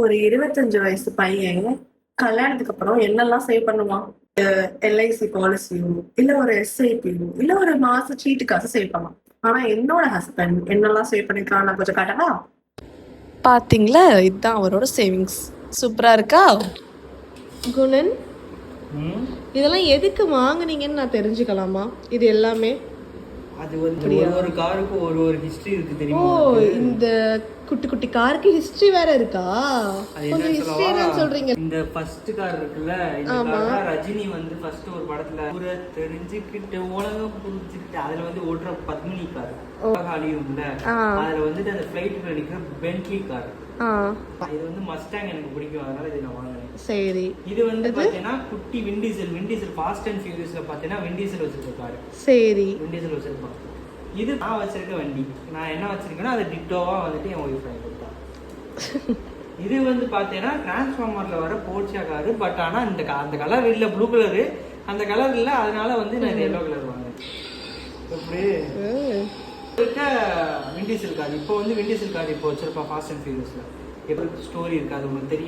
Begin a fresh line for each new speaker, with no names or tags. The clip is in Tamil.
ஒரு 25 வயசு பையன் கல்யாணத்துக்கு அப்புறம் என்னெல்லாம் சேவ் பண்ணுவான்? எல்ஐசி பாலிசியோ, இல்ல ஒரு எஸ்ஐபியோ, இல்ல ஒரு மாச சீட்டுக்காக சேவ் பண்ணுவான். ஆனா என்னோட ஹஸ்பண்ட் என்னெல்லாம் சேவ் பண்ணிருக்கான் நான் கொஞ்சம் காட்டவா?
பாத்தீங்களா, இதுதான் அவரோட சேவிங்ஸ். சூப்பரா இருக்கா? குணன், இதெல்லாம் எதுக்கு வாங்குனீங்கன்னு நான் தெரிஞ்சுக்கலாமா? இது எல்லாமே
அது வந்து ஒரு காருக்கும் ஒரு ஹிஸ்டரி இருக்கு தெரியுமா?
இந்த குட்டி குட்டி காருக்கு ஹிஸ்டரி வேற இருக்கா? கொஞ்சம் ஹிஸ்டரி என்னன்னு சொல்றீங்க?
இந்த ஃபர்ஸ்ட் கார் இருக்குல்ல, இந்த கார் ரஜினி வந்து ஃபர்ஸ்ட் ஒரு படத்துல ஊரை தெரிஞ்சுக்கிட்டு உலகம் புரிஞ்சுக்கிட்டு அதுல வந்து ஓட்டுற பத்மினி கார் காலியும்ல, அதுல வந்துட்டு அந்த ஃபிளைட்ல நிக்கிற பென்ட்லி கார். இது வந்து மஸ்டாங் எனக்கு பிடிக்கும், அதனால இதை நான் வாங்கினேன்.
சரி,
இது வந்து பாத்தீங்கன்னா குட்டி விண்டீசல் ஃபாஸ்ட் அண்ட் ஃபியூரியஸ்ல பாத்தீங்கன்னா விண்டீசல் வச்சிருக்க கார்.
சரி,
விண்டீசல் வச்சிருப்பான். இது நான் வச்சிருக்க வண்டி. நான் என்ன வச்சிருக்கேன்னா அது டிட்டோவா வந்துட்டு என் ஒய்ஃப் வாங்கி கொடுத்தா. இது வந்து பாத்தீங்கன்னா டிரான்ஸ்ஃபார்மர்ல வர போர்ச்சா காரு. பட் ஆனா அந்த கலர் இல்ல, ப்ளூ கலரு. அந்த கலர் இல்ல, அதனால வந்து நான் எல்லோ கலர் வாங்கினேன். எப்படி இருக்க விண்டீசல் கார் இப்போ வந்து விண்டீசல் கார் இப்போ வச்சிருப்பான் ஃபாஸ்ட் அண்ட் ஃபியூரியஸ்ல. எப்படி ஸ்டோரி இருக்கு அது உங்களுக்கு தெரியும்.